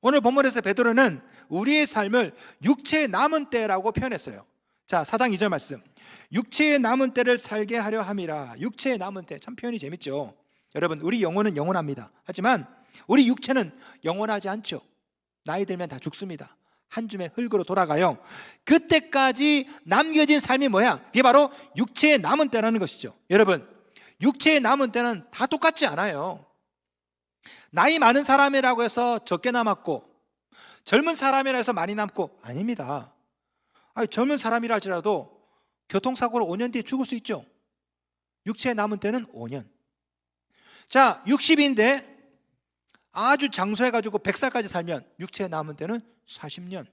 오늘 본문에서 베드로는 우리의 삶을 육체의 남은 때라고 표현했어요. 자, 4장 2절 말씀. 육체의 남은 때를 살게 하려 함이라. 육체의 남은 때, 참 표현이 재밌죠. 여러분, 우리 영혼은 영원합니다. 하지만 우리 육체는 영원하지 않죠. 나이 들면 다 죽습니다. 한 줌의 흙으로 돌아가요. 그때까지 남겨진 삶이 뭐야? 이게 바로 육체의 남은 때라는 것이죠. 여러분, 육체의 남은 때는 다 똑같지 않아요. 나이 많은 사람이라고 해서 적게 남았고 젊은 사람이라 해서 많이 남고 아닙니다. 젊은 사람이라 할지라도 교통사고로 5년 뒤에 죽을 수 있죠. 육체의 남은 때는 5년. 자, 60인데 아주 장수해가지고 100살까지 살면 육체의 남은 때는 40년.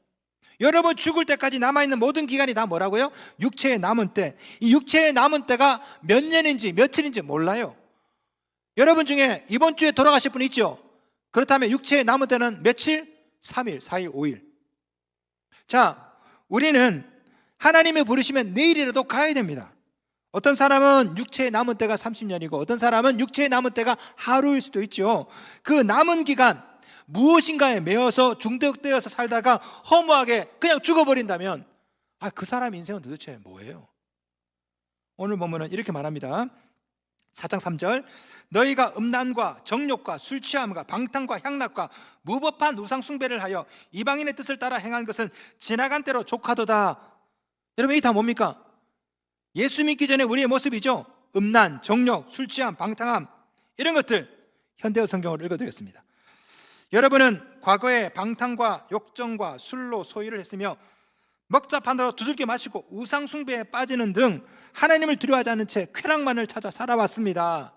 여러분, 죽을 때까지 남아있는 모든 기간이 다 뭐라고요? 육체의 남은 때. 이 육체의 남은 때가 몇 년인지 며칠인지 몰라요. 여러분 중에 이번 주에 돌아가실 분 있죠? 그렇다면 육체의 남은 때는 며칠? 3일, 4일, 5일. 자, 우리는 하나님이 부르시면 내일이라도 가야 됩니다. 어떤 사람은 육체의 남은 때가 30년이고 어떤 사람은 육체의 남은 때가 하루일 수도 있죠. 그 남은 기간 무엇인가에 매여서 중독되어서 살다가 허무하게 그냥 죽어버린다면 그 사람 인생은 도대체 뭐예요? 오늘 본문은 이렇게 말합니다. 4장 3절. 너희가 음란과 정욕과 술 취함과 방탕과 향락과 무법한 우상 숭배를 하여 이방인의 뜻을 따라 행한 것은 지나간 때로 족하도다. 여러분, 이게 다 뭡니까? 예수 믿기 전에 우리의 모습이죠. 음란, 정욕, 술 취함, 방탕함, 이런 것들 현대어 성경으로 읽어드렸습니다. 여러분은 과거에 방탕과 욕정과 술로 소유를 했으며 먹자판으로 두들겨 마시고 우상 숭배에 빠지는 등 하나님을 두려워하지 않는 채 쾌락만을 찾아 살아왔습니다.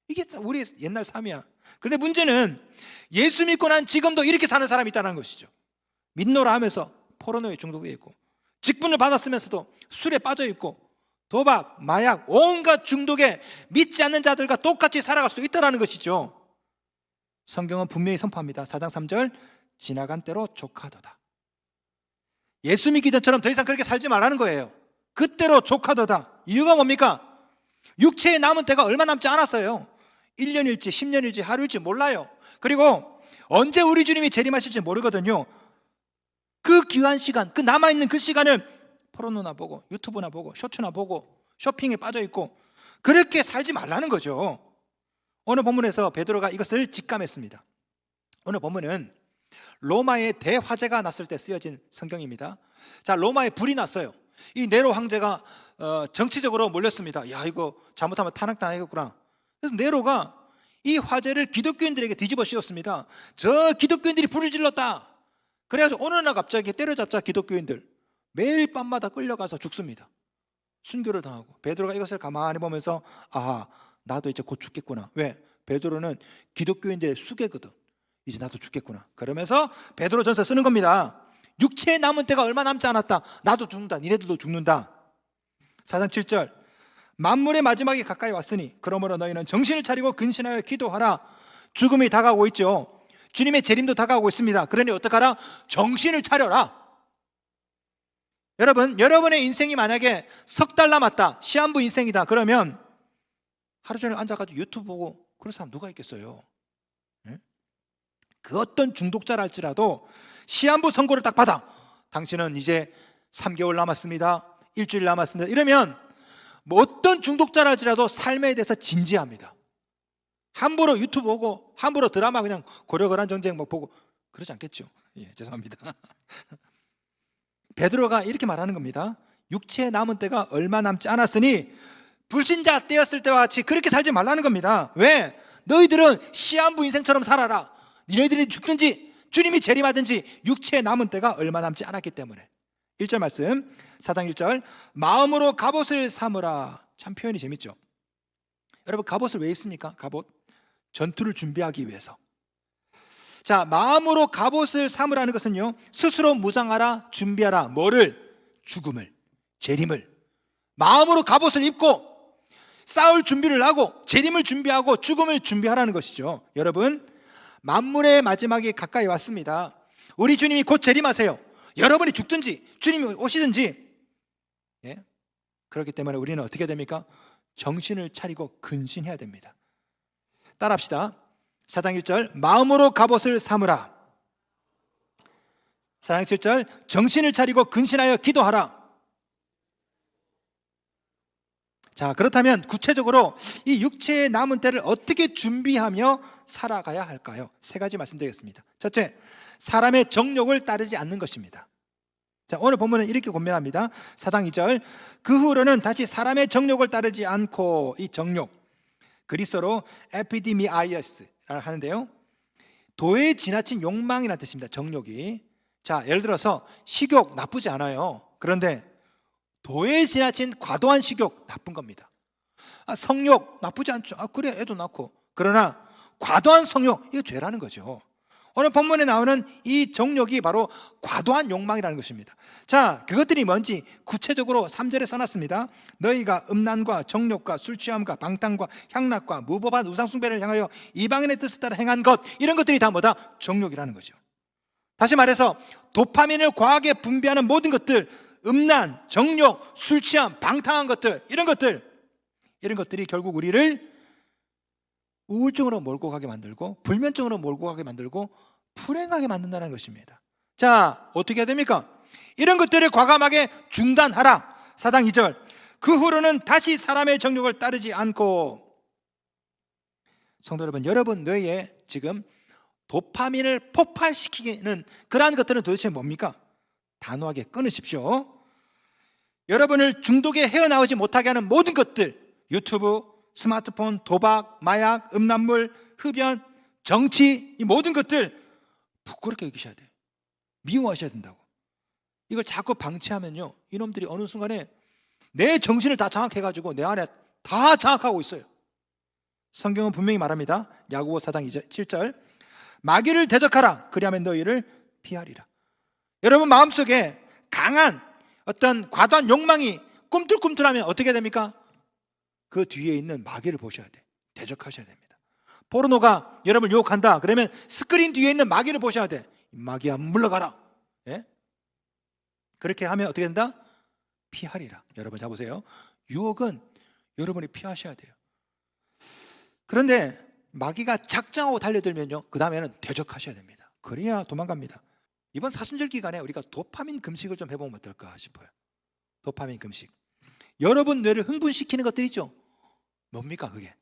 이게 우리의 옛날 삶이야. 그런데 문제는 예수 믿고 난 지금도 이렇게 사는 사람이 있다는 것이죠. 믿노라 하면서 포르노에 중독되어 있고 직분을 받았으면서도 술에 빠져 있고 도박, 마약, 온갖 중독에 믿지 않는 자들과 똑같이 살아갈 수도 있다는 것이죠. 성경은 분명히 선포합니다. 4장 3절. 지나간 때로 족하도다. 예수 믿기 전처럼 더 이상 그렇게 살지 말라는 거예요. 그때로 족하도다. 이유가 뭡니까? 육체에 남은 때가 얼마 남지 않았어요. 1년일지 10년일지 하루일지 몰라요. 그리고 언제 우리 주님이 재림하실지 모르거든요. 그 귀한 시간, 그 남아있는 그 시간을 포르노나 보고 유튜브나 보고 쇼츠나 보고 쇼핑에 빠져 있고 그렇게 살지 말라는 거죠. 오늘 본문에서 베드로가 이것을 직감했습니다. 오늘 본문은 로마의 대화재가 났을 때 쓰여진 성경입니다. 자, 로마에 불이 났어요. 이 네로 황제가 정치적으로 몰렸습니다. 야, 이거 잘못하면 탄핵당하겠구나. 그래서 네로가 이 화재를 기독교인들에게 뒤집어 씌웠습니다. 저 기독교인들이 불을 질렀다. 그래가지고 어느 날 갑자기 때려잡자 기독교인들 매일 밤마다 끌려가서 죽습니다. 순교를 당하고 베드로가 이것을 가만히 보면서 나도 이제 곧 죽겠구나. 왜? 베드로는 기독교인들의 수괴거든. 이제 나도 죽겠구나. 그러면서 베드로전서 쓰는 겁니다. 육체에 남은 때가 얼마 남지 않았다. 나도 죽는다. 니네들도 죽는다. 4장 7절. 만물의 마지막이 가까이 왔으니 그러므로 너희는 정신을 차리고 근신하여 기도하라. 죽음이 다가오고 있죠. 주님의 재림도 다가오고 있습니다. 그러니 어떡하라? 정신을 차려라. 여러분, 여러분의 인생이 만약에 석 달 남았다, 시한부 인생이다, 그러면 하루 종일 앉아가지고 유튜브 보고 그런 사람 누가 있겠어요? 네? 그 어떤 중독자랄지라도 시한부 선고를 딱 받아. 당신은 이제 3개월 남았습니다, 일주일 남았습니다, 이러면 뭐 어떤 중독자랄지라도 삶에 대해서 진지합니다. 함부로 유튜브 보고 함부로 드라마 그냥 고려거란 전쟁 막 보고 그러지 않겠죠? 예, 죄송합니다. 베드로가 이렇게 말하는 겁니다. 육체에 남은 때가 얼마 남지 않았으니 불신자 때였을 때와 같이 그렇게 살지 말라는 겁니다. 왜? 너희들은 시한부 인생처럼 살아라. 너희들이 죽든지 주님이 재림하든지 육체에 남은 때가 얼마 남지 않았기 때문에. 1절 말씀, 4장 1절. 마음으로 갑옷을 삼으라. 참 표현이 재밌죠. 여러분, 갑옷을 왜 입습니까? 갑옷, 전투를 준비하기 위해서. 자, 마음으로 갑옷을 삼으라는 것은요, 스스로 무장하라, 준비하라. 뭐를? 죽음을, 재림을. 마음으로 갑옷을 입고 싸울 준비를 하고 재림을 준비하고 죽음을 준비하라는 것이죠. 여러분, 만물의 마지막이 가까이 왔습니다. 우리 주님이 곧 재림하세요. 여러분이 죽든지 주님이 오시든지, 예? 그렇기 때문에 우리는 어떻게 됩니까? 정신을 차리고 근신해야 됩니다. 따라합시다. 4장 1절. 마음으로 갑옷을 삼으라. 4장 7절 정신을 차리고 근신하여 기도하라. 자, 그렇다면 구체적으로 이 육체의 남은 때를 어떻게 준비하며 살아가야 할까요? 세 가지 말씀드리겠습니다. 첫째, 사람의 정욕을 따르지 않는 것입니다. 자, 오늘 본문은 이렇게 권면합니다. 4장 2절 그 후로는 다시 사람의 정욕을 따르지 않고, 이 정욕 그리스어로 에피디미아이어스라고 하는데요, 도에 지나친 욕망이라는 뜻입니다. 정욕이. 자, 예를 들어서 식욕 나쁘지 않아요. 그런데 도에 지나친 과도한 식욕 나쁜 겁니다. 성욕 나쁘지 않죠. 그래, 애도 낳고. 그러나 과도한 성욕, 이거 죄라는 거죠. 오늘 본문에 나오는 이 정욕이 바로 과도한 욕망이라는 것입니다. 자, 그것들이 뭔지 구체적으로 3절에 써놨습니다. 너희가 음란과 정욕과 술취함과 방탕과 향락과 무법한 우상숭배를 향하여 이방인의 뜻을 따라 행한 것, 이런 것들이 다 뭐다? 정욕이라는 거죠. 다시 말해서 도파민을 과하게 분비하는 모든 것들, 음란, 정욕, 술취함, 방탕한 것들, 이런 것들이 결국 우리를 우울증으로 몰고 가게 만들고 불면증으로 몰고 가게 만들고 불행하게 만든다는 것입니다. 자, 어떻게 해야 됩니까? 이런 것들을 과감하게 중단하라. 4장 2절 그 후로는 다시 사람의 정욕을 따르지 않고. 성도 여러분, 여러분 뇌에 지금 도파민을 폭발시키는 그러한 것들은 도대체 뭡니까? 단호하게 끊으십시오. 여러분을 중독에 헤어나오지 못하게 하는 모든 것들, 유튜브, 스마트폰, 도박, 마약, 음란물, 흡연, 정치, 이 모든 것들 부끄럽게 여기셔야 돼요. 미워하셔야 된다고. 이걸 자꾸 방치하면요, 이놈들이 어느 순간에 내 정신을 다 장악해가지고 내 안에 다 장악하고 있어요. 성경은 분명히 말합니다. 야고보 4장 7절 마귀를 대적하라. 그리하면 너희를 피하리라. 여러분 마음속에 강한 어떤 과도한 욕망이 꿈틀꿈틀하면 어떻게 됩니까? 그 뒤에 있는 마귀를 보셔야 돼. 대적하셔야 됩니다. 포르노가 여러분을 유혹한다. 그러면 스크린 뒤에 있는 마귀를 보셔야 돼. 마귀야, 물러가라. 예? 그렇게 하면 어떻게 된다? 피하리라. 여러분 자 보세요. 유혹은 여러분이 피하셔야 돼요. 그런데 마귀가 작정하고 달려들면요, 그 다음에는 대적하셔야 됩니다. 그래야 도망갑니다. 이번 사순절 기간에 우리가 도파민 금식을 좀 해보면 어떨까 싶어요. 도파민 금식. 여러분 뇌를 흥분시키는 것들 있죠? 뭡니까 그게?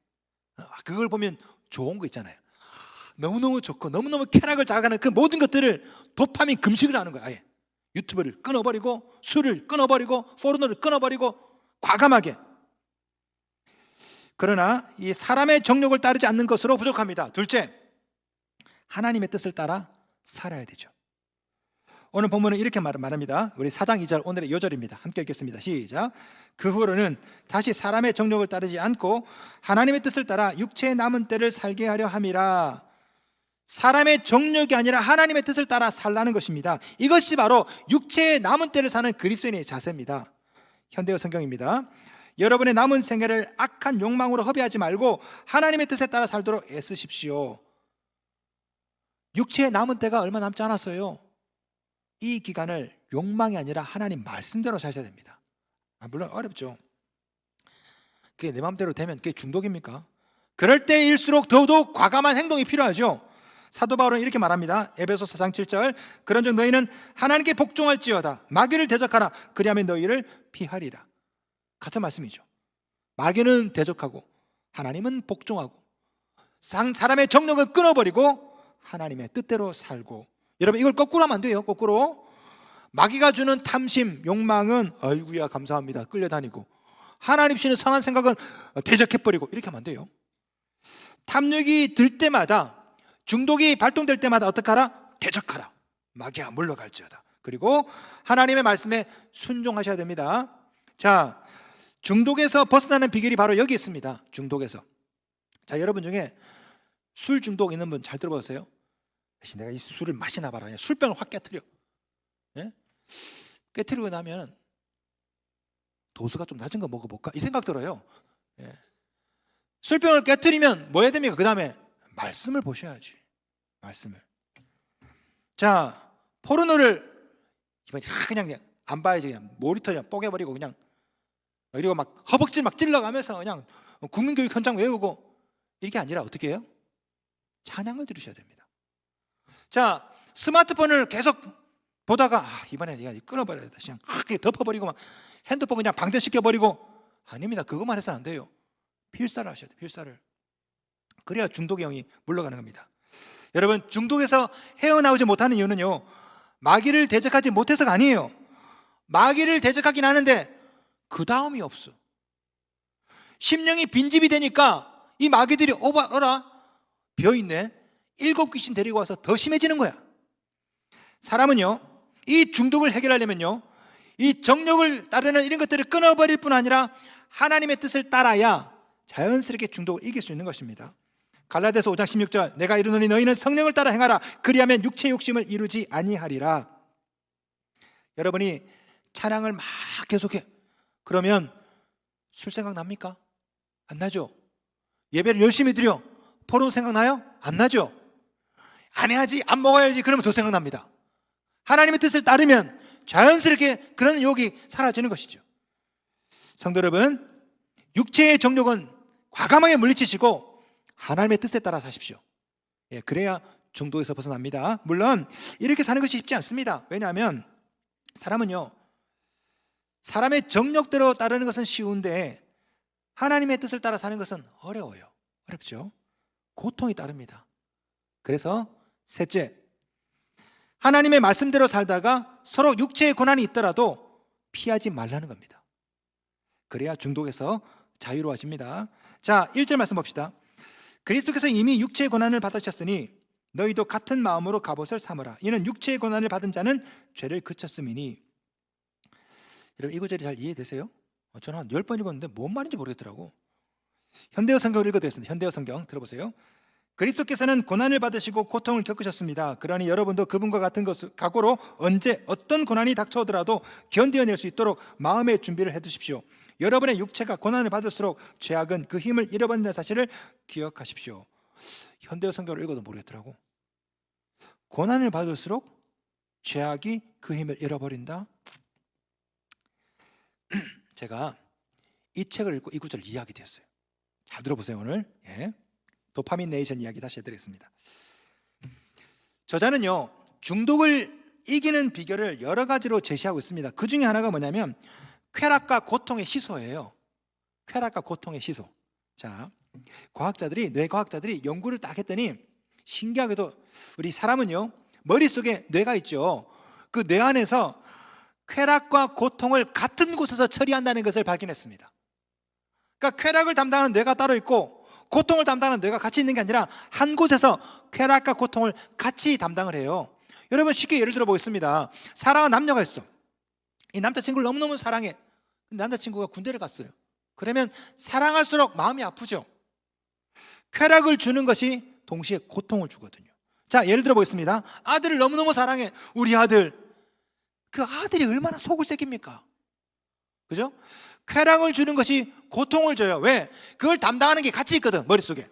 그걸 보면 좋은 거 있잖아요. 너무너무 좋고 너무너무 쾌락을 자극하는 그 모든 것들을 도파민 금식을 하는 거예요. 아예 유튜브를 끊어버리고, 술을 끊어버리고, 포르노를 끊어버리고, 과감하게. 그러나 이 사람의 정욕을 따르지 않는 것으로 부족합니다. 둘째, 하나님의 뜻을 따라 살아야 되죠. 오늘 본문은 이렇게 말합니다. 우리 4장 2절 오늘의 요절입니다. 함께 읽겠습니다. 시작. 그 후로는 다시 사람의 정욕을 따르지 않고 하나님의 뜻을 따라 육체의 남은 때를 살게 하려 함이라. 사람의 정욕이 아니라 하나님의 뜻을 따라 살라는 것입니다. 이것이 바로 육체의 남은 때를 사는 그리스도인의 자세입니다. 현대어 성경입니다. 여러분의 남은 생애를 악한 욕망으로 허비하지 말고 하나님의 뜻에 따라 살도록 애쓰십시오. 육체의 남은 때가 얼마 남지 않았어요. 이 기간을 욕망이 아니라 하나님 말씀대로 사셔야 됩니다. 물론 어렵죠. 그게 내 마음대로 되면 그게 중독입니까? 그럴 때일수록 더더욱 과감한 행동이 필요하죠. 사도 바울은 이렇게 말합니다. 에베소 4장 7절 그런즉 너희는 하나님께 복종할지어다. 마귀를 대적하라. 그리하면 너희를 피하리라. 같은 말씀이죠. 마귀는 대적하고 하나님은 복종하고, 사람의 정욕은 끊어버리고 하나님의 뜻대로 살고. 여러분 이걸 거꾸로 하면 안 돼요. 거꾸로 마귀가 주는 탐심, 욕망은 아이고야 감사합니다 끌려다니고, 하나님 주시는 선한 생각은 대적해버리고, 이렇게 하면 안 돼요. 탐욕이 들 때마다, 중독이 발동될 때마다 어떻게 하라? 대적하라. 마귀야 물러갈지어다. 그리고 하나님의 말씀에 순종하셔야 됩니다. 자, 중독에서 벗어나는 비결이 바로 여기 있습니다. 중독에서. 자, 여러분 중에 술 중독 있는 분 잘 들어보세요. 내가 이 술을 마시나 봐라. 그냥 술병을 확 깨트려. 예? 깨트리고 나면 도수가 좀 낮은 거 먹어볼까? 이 생각 들어요. 예. 술병을 깨트리면 뭐 해야 됩니까? 그 다음에 말씀을 보셔야지. 말씀을. 자, 포르노를 그냥 안 봐야지. 그냥 모니터 그냥 뽀개버리고 그냥, 그리고 막 허벅지 막 찔러가면서 그냥 국민교육 현장 외우고, 이게 아니라 어떻게 해요? 찬양을 들으셔야 됩니다. 자, 스마트폰을 계속 보다가 이번에 내가 끊어버려야 돼. 그냥 그냥 덮어버리고 막 핸드폰 그냥 방전시켜버리고. 아닙니다. 그것만 해서는 안 돼요. 필사를 하셔야 돼요. 필사를. 그래야 중독의 영이 물러가는 겁니다. 여러분, 중독에서 헤어나오지 못하는 이유는요, 마귀를 대적하지 못해서가 아니에요. 마귀를 대적하긴 하는데 그 다음이 없어. 심령이 빈집이 되니까 이 마귀들이 어라 비어있네, 7 귀신 데리고 와서 더 심해지는 거야. 사람은요, 이 중독을 해결하려면요, 이 정욕을 따르는 이런 것들을 끊어버릴 뿐 아니라 하나님의 뜻을 따라야 자연스럽게 중독을 이길 수 있는 것입니다. 갈라디아서 5장 16절, 내가 이르노니 너희는 성령을 따라 행하라. 그리하면 육체의 욕심을 이루지 아니하리라. 여러분이 찬양을 막 계속해. 그러면 술 생각 납니까? 안 나죠? 예배를 열심히 드려. 포로 생각나요? 안 나죠? 안 해야지, 안 먹어야지. 그러면 더 생각납니다. 하나님의 뜻을 따르면 자연스럽게 그런 유혹이 사라지는 것이죠. 성도 여러분, 육체의 정욕은 과감하게 물리치시고 하나님의 뜻에 따라 사십시오. 그래야 중독에서 벗어납니다. 물론 이렇게 사는 것이 쉽지 않습니다. 왜냐하면 사람은요, 사람의 정욕대로 따르는 것은 쉬운데 하나님의 뜻을 따라 사는 것은 어려워요. 어렵죠. 고통이 따릅니다. 그래서 셋째, 하나님의 말씀대로 살다가 서로 육체의 고난이 있더라도 피하지 말라는 겁니다. 그래야 중독에서 자유로워집니다. 자, 1절 말씀 봅시다. 그리스도께서 이미 육체의 고난을 받으셨으니 너희도 같은 마음으로 갑옷을 삼으라. 이는 육체의 고난을 받은 자는 죄를 그쳤음이니. 여러분, 이 구절이 잘 이해되세요? 저는 한 10번 읽었는데 뭔 말인지 모르겠더라고. 현대어 성경을 읽어드렸습니다. 현대어 성경 들어보세요. 그리스도께서는 고난을 받으시고 고통을 겪으셨습니다. 그러니 여러분도 그분과 같은 각오로 언제 어떤 고난이 닥쳐오더라도 견뎌낼 수 있도록 마음의 준비를 해두십시오. 여러분의 육체가 고난을 받을수록 죄악은 그 힘을 잃어버린다는 사실을 기억하십시오. 현대어 성경을 읽어도 모르겠더라고. 고난을 받을수록 죄악이 그 힘을 잃어버린다. 제가 이 책을 읽고 이 구절을 이해하게 되었어요. 잘 들어보세요. 오늘 도파민 네이션 이야기 다시 해드리겠습니다. 저자는요, 중독을 이기는 비결을 여러 가지로 제시하고 있습니다. 그 중에 하나가 뭐냐면 쾌락과 고통의 시소예요. 쾌락과 고통의 시소. 자, 뇌과학자들이 연구를 딱 했더니 신기하게도 우리 사람은요, 머릿속에 뇌가 있죠. 그 뇌 안에서 쾌락과 고통을 같은 곳에서 처리한다는 것을 발견했습니다. 그러니까 쾌락을 담당하는 뇌가 따로 있고 고통을 담당하는 뇌가 같이 있는 게 아니라 한 곳에서 쾌락과 고통을 같이 담당을 해요. 여러분, 쉽게 예를 들어 보겠습니다. 사랑하는 남녀가 있어. 이 남자친구를 너무너무 사랑해. 남자친구가 군대를 갔어요. 그러면 사랑할수록 마음이 아프죠. 쾌락을 주는 것이 동시에 고통을 주거든요. 자, 예를 들어 보겠습니다. 아들을 너무너무 사랑해. 우리 아들. 그 아들이 얼마나 속을 새깁니까? 그죠? 쾌락을 주는 것이 고통을 줘요. 왜? 그걸 담당하는 게 같이 있거든, 머릿속에.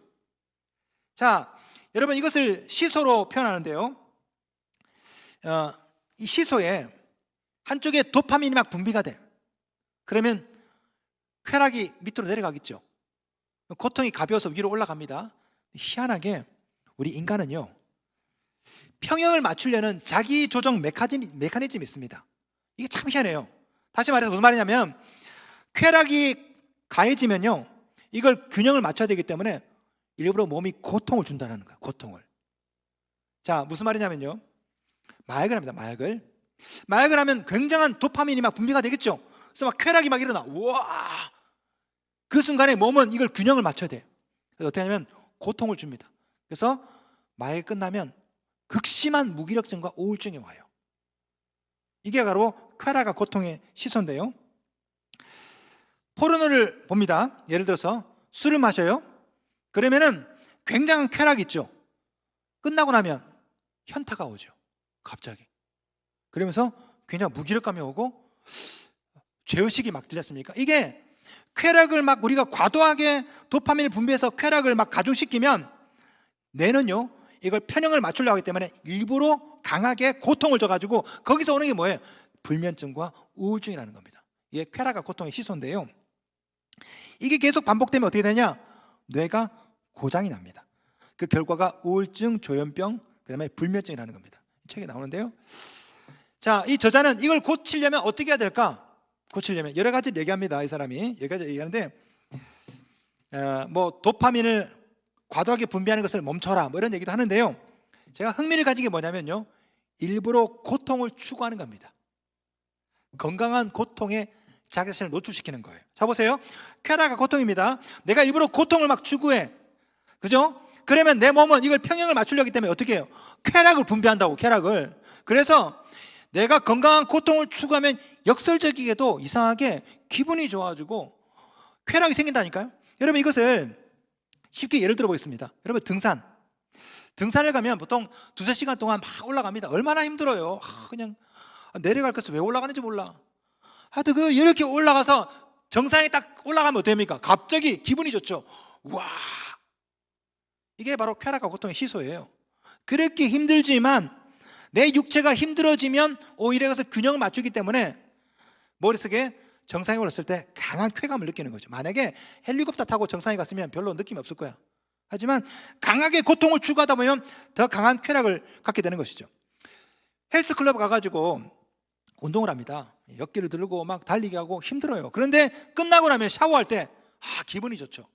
자, 여러분, 이것을 시소로 표현하는데요, 이 시소에 한쪽에 도파민이 막 분비가 돼. 그러면 쾌락이 밑으로 내려가겠죠. 고통이 가벼워서 위로 올라갑니다. 희한하게 우리 인간은요, 평형을 맞추려는 자기 조정 메커니즘이 있습니다. 이게 참 희한해요. 다시 말해서 무슨 말이냐면 쾌락이 가해지면요, 이걸 균형을 맞춰야 되기 때문에 일부러 몸이 고통을 준다는 거예요. 고통을. 자, 무슨 말이냐면요, 마약을 합니다. 마약을 하면 굉장한 도파민이 막 분비가 되겠죠. 그래서 막 쾌락이 막 일어나. 우와! 그 순간에 몸은 이걸 균형을 맞춰야 돼요. 그래서 어떻게 하냐면 고통을 줍니다. 그래서 마약이 끝나면 극심한 무기력증과 우울증이 와요. 이게 바로 쾌락과 고통의 시소인데요, 포르노를 봅니다. 예를 들어서 술을 마셔요. 그러면은 굉장한 쾌락이 있죠. 끝나고 나면 현타가 오죠. 갑자기. 그러면서 굉장히 무기력감이 오고 죄의식이 막 들렸습니까? 이게 쾌락을 막 우리가 과도하게 도파민을 분비해서 쾌락을 막 가중시키면 뇌는요, 이걸 편형을 맞추려고 하기 때문에 일부러 강하게 고통을 줘가지고 거기서 오는 게 뭐예요? 불면증과 우울증이라는 겁니다. 이게 쾌락과 고통의 시소인데요, 이게 계속 반복되면 어떻게 되냐? 뇌가 고장이 납니다. 그 결과가 우울증, 조현병, 그 다음에 불면증이라는 겁니다. 책에 나오는데요, 자, 이 저자는 이걸 고치려면 어떻게 해야 될까? 고치려면 여러 가지를 얘기합니다. 이 사람이 여러 가지 얘기하는데 뭐 도파민을 과도하게 분비하는 것을 멈춰라 뭐 이런 얘기도 하는데요. 제가 흥미를 가진 게 뭐냐면요, 일부러 고통을 추구하는 겁니다. 건강한 고통에 자기 자신을 노출시키는 거예요. 자, 보세요. 쾌락과 고통입니다. 내가 일부러 고통을 막 추구해, 그죠? 그러면 내 몸은 이걸 평형을 맞추려기 때문에 어떻게 해요? 쾌락을 분비한다고, 쾌락을. 그래서 내가 건강한 고통을 추구하면 역설적이게도 이상하게 기분이 좋아지고 쾌락이 생긴다니까요. 여러분, 이것을 쉽게 예를 들어 보겠습니다. 여러분, 등산을 가면 보통 2-3시간 동안 막 올라갑니다. 얼마나 힘들어요. 그냥 내려갈 것을 왜 올라가는지 몰라. 하여튼 이렇게 올라가서 정상에 딱 올라가면 어떻습니까? 갑자기 기분이 좋죠. 와, 이게 바로 쾌락과 고통의 시소예요. 그렇게 힘들지만 내 육체가 힘들어지면 오히려 그것을 균형을 맞추기 때문에 머릿속에 정상에 올랐을 때 강한 쾌감을 느끼는 거죠. 만약에 헬리콥터 타고 정상에 갔으면 별로 느낌이 없을 거야. 하지만 강하게 고통을 추구하다 보면 더 강한 쾌락을 갖게 되는 것이죠. 헬스클럽 가가지고 운동을 합니다. 역기를 들고 막 달리기 하고 힘들어요. 그런데 끝나고 나면 샤워할 때 기분이 좋죠.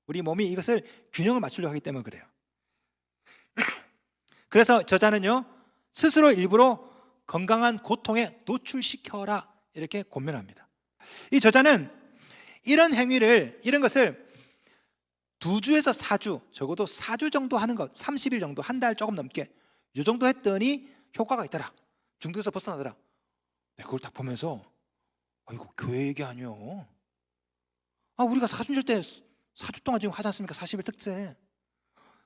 우리 몸이 이것을 균형을 맞추려고 하기 때문에 그래요. 그래서 저자는요, 스스로 일부러 건강한 고통에 노출시켜라 이렇게 권면합니다. 이 저자는 이런 행위를, 이런 것을 2주에서 4주, 적어도 4주 정도 하는 것, 30일 정도, 한 달 조금 넘게 이 정도 했더니 효과가 있더라. 중독에서 벗어나더라. 그걸 딱 보면서 이거 교회 얘기 아니요. 우리가 사순절 때 4주 동안 지금 하지 않습니까? 40일 특세.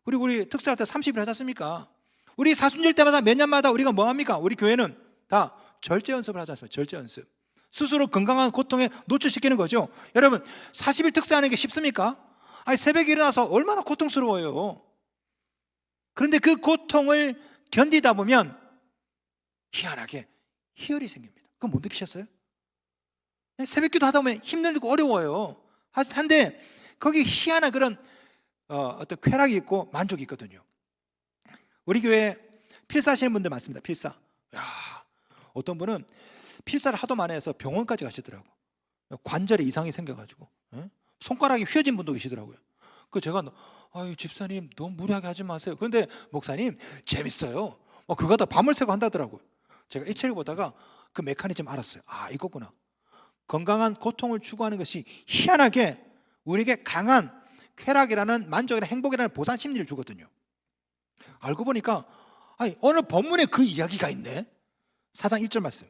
우리 특세할 때 30일 하지 않습니까? 우리 사순절 때마다 몇 년마다 우리가 뭐 합니까? 우리 교회는 다 절제 연습을 하지 않습니까? 절제 연습. 스스로 건강한 고통에 노출시키는 거죠. 여러분, 40일 특세하는 게 쉽습니까? 새벽에 일어나서 얼마나 고통스러워요. 그런데 그 고통을 견디다 보면 희한하게 희열이 생깁니다. 그건 못 느끼셨어요? 새벽기도 하다 보면 힘들고 어려워요. 한데 거기 희한한 그런 어떤 쾌락이 있고 만족이 있거든요. 우리 교회에 필사하시는 분들 많습니다. 필사. 어떤 분은 필사를 하도 많이 해서 병원까지 가시더라고. 관절에 이상이 생겨가지고 손가락이 휘어진 분도 계시더라고요. 제가 집사님 너무 무리하게 하지 마세요. 그런데 목사님 재밌어요. 그거 다 밤을 새고 한다더라고요. 제가 이 책을 보다가 그 메커니즘 알았어요. 이거구나. 건강한 고통을 추구하는 것이 희한하게 우리에게 강한 쾌락이라는, 만족이라는, 행복이라는 보상 심리를 주거든요. 알고 보니까 오늘 본문에 그 이야기가 있네. 4장 1절 말씀.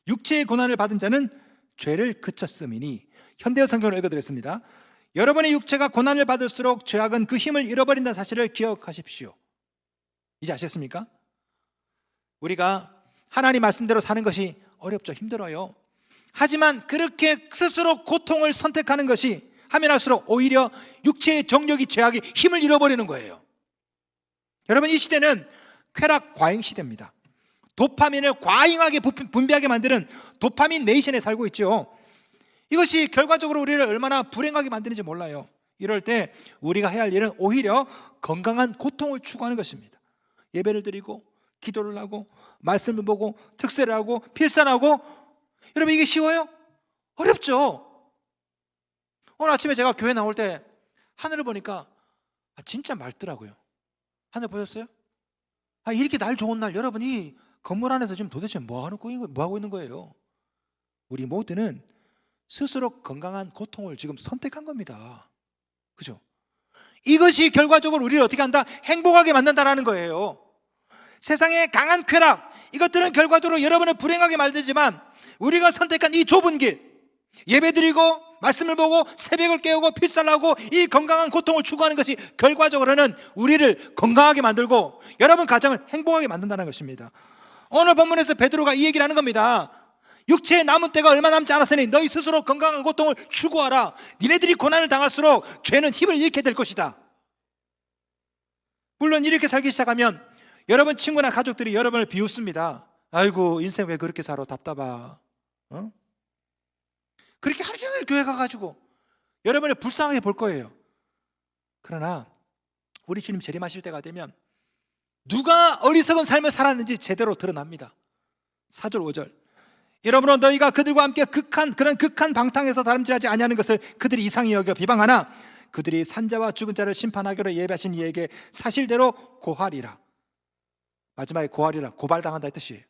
육체의 고난을 받은 자는 죄를 그쳤음이니. 현대어 성경을 읽어드렸습니다. 여러분의 육체가 고난을 받을수록 죄악은 그 힘을 잃어버린다는 사실을 기억하십시오. 이제 아셨습니까? 우리가 하나님 말씀대로 사는 것이 어렵죠. 힘들어요. 하지만 그렇게 스스로 고통을 선택하는 것이 하면 할수록 오히려 육체의 정욕이, 죄악이 힘을 잃어버리는 거예요. 여러분, 이 시대는 쾌락 과잉 시대입니다. 도파민을 과잉하게 분비하게 만드는 도파민 네이션에 살고 있죠. 이것이 결과적으로 우리를 얼마나 불행하게 만드는지 몰라요. 이럴 때 우리가 해야 할 일은 오히려 건강한 고통을 추구하는 것입니다. 예배를 드리고 기도를 하고 말씀을 보고 특세를 하고 필산하고. 여러분, 이게 쉬워요? 어렵죠. 오늘 아침에 제가 교회 나올 때 하늘을 보니까 진짜 맑더라고요. 하늘 보셨어요? 이렇게 날 좋은 날, 여러분이 건물 안에서 지금 도대체 뭐 하고 있는 거예요? 우리 모두는 스스로 건강한 고통을 지금 선택한 겁니다. 그죠? 이것이 결과적으로 우리를 어떻게 한다? 행복하게 만든다는 거예요. 세상의 강한 쾌락, 이것들은 결과적으로 여러분을 불행하게 만들지만 우리가 선택한 이 좁은 길, 예배드리고 말씀을 보고 새벽을 깨우고 필살하고 이 건강한 고통을 추구하는 것이 결과적으로는 우리를 건강하게 만들고 여러분 가정을 행복하게 만든다는 것입니다. 오늘 본문에서 베드로가 이 얘기를 하는 겁니다. 육체의 남은 때가 얼마 남지 않았으니 너희 스스로 건강한 고통을 추구하라. 니네들이 고난을 당할수록 죄는 힘을 잃게 될 것이다. 물론 이렇게 살기 시작하면 여러분 친구나 가족들이 여러분을 비웃습니다. 아이고, 인생 왜 그렇게 살아, 답답하. 그렇게 하루 종일 교회 가가지고 여러분을 불쌍하게 볼 거예요. 그러나 우리 주님 재림하실 때가 되면 누가 어리석은 삶을 살았는지 제대로 드러납니다. 4절 5절. 여러분은 너희가 그들과 함께 그런 극한 방탕에서 다름질하지 아니하는 것을 그들이 이상히 여겨 비방하나 그들이 산자와 죽은 자를 심판하기로 예배하신 이에게 사실대로 고하리라. 마지막에 고하리라, 고발당한다 이 뜻이에요.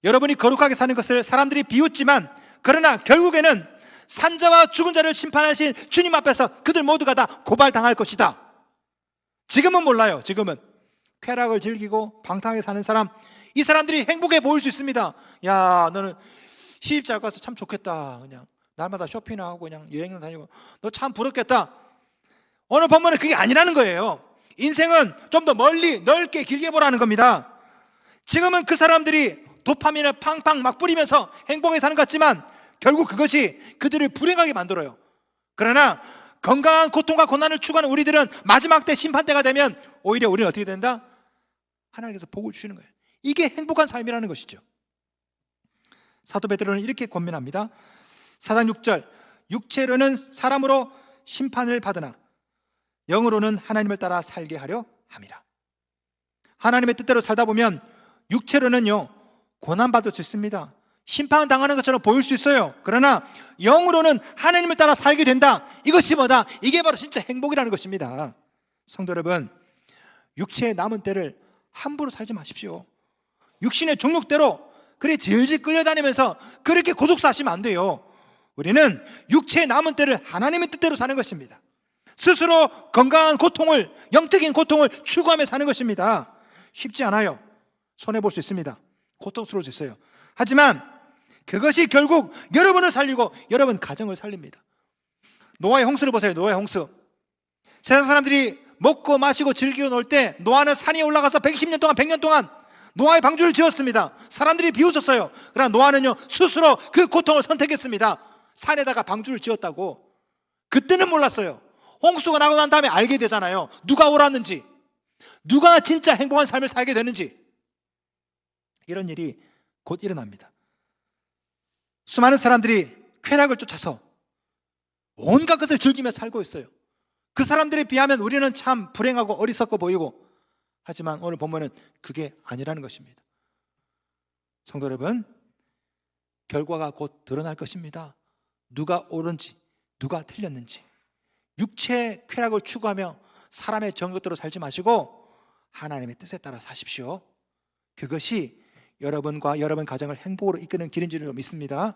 여러분이 거룩하게 사는 것을 사람들이 비웃지만 그러나 결국에는 산자와 죽은 자를 심판하신 주님 앞에서 그들 모두가 다 고발당할 것이다. 지금은 몰라요. 지금은 쾌락을 즐기고 방탕하게 사는 사람, 이 사람들이 행복해 보일 수 있습니다. 야, 너는 시집잘 가서 참 좋겠다. 그냥 날마다 쇼핑하고 그냥 여행 다니고 너 참 부럽겠다. 오늘 본문은 그게 아니라는 거예요. 인생은 좀 더 멀리 넓게 길게 보라는 겁니다. 지금은 그 사람들이 도파민을 팡팡 막 뿌리면서 행복하게 사는 것 같지만 결국 그것이 그들을 불행하게 만들어요. 그러나 건강한 고통과 고난을 추구하는 우리들은 마지막 때 심판 때가 되면 오히려 우리는 어떻게 된다? 하나님께서 복을 주시는 거예요. 이게 행복한 삶이라는 것이죠. 사도 베드로는 이렇게 권면합니다. 4장 6절, 육체로는 사람으로 심판을 받으나 영으로는 하나님을 따라 살게 하려 함이라. 하나님의 뜻대로 살다 보면 육체로는요 고난받을 수 있습니다. 심판당하는 것처럼 보일 수 있어요. 그러나 영으로는 하나님을 따라 살게 된다. 이것이 뭐다? 이게 바로 진짜 행복이라는 것입니다. 성도 여러분, 육체의 남은 때를 함부로 살지 마십시오. 육신의 종욕대로 그래 질질 끌려다니면서 그렇게 고독 사시면 안 돼요. 우리는 육체의 남은 때를 하나님의 뜻대로 사는 것입니다. 스스로 건강한 고통을, 영적인 고통을 추구하며 사는 것입니다. 쉽지 않아요. 손해볼 수 있습니다. 고통스러울 수 있어요. 하지만 그것이 결국 여러분을 살리고 여러분 가정을 살립니다. 노아의 홍수를 보세요. 노아의 홍수. 세상 사람들이 먹고 마시고 즐기고 놀 때 노아는 산에 올라가서 110년 동안 100년 동안 노아의 방주를 지었습니다. 사람들이 비웃었어요. 그러나 노아는요 스스로 그 고통을 선택했습니다. 산에다가 방주를 지었다고. 그때는 몰랐어요. 홍수가 나고 난 다음에 알게 되잖아요. 누가 옳았는지, 누가 진짜 행복한 삶을 살게 되는지. 이런 일이 곧 일어납니다. 수많은 사람들이 쾌락을 쫓아서 온갖 것을 즐기며 살고 있어요. 그 사람들에 비하면 우리는 참 불행하고 어리석어 보이고, 하지만 오늘 본문은 그게 아니라는 것입니다. 성도 여러분, 결과가 곧 드러날 것입니다. 누가 옳은지 누가 틀렸는지. 육체의 쾌락을 추구하며 사람의 정욕대로 살지 마시고 하나님의 뜻에 따라 사십시오. 그것이 여러분과 여러분 가정을 행복으로 이끄는 길인 줄 믿습니다.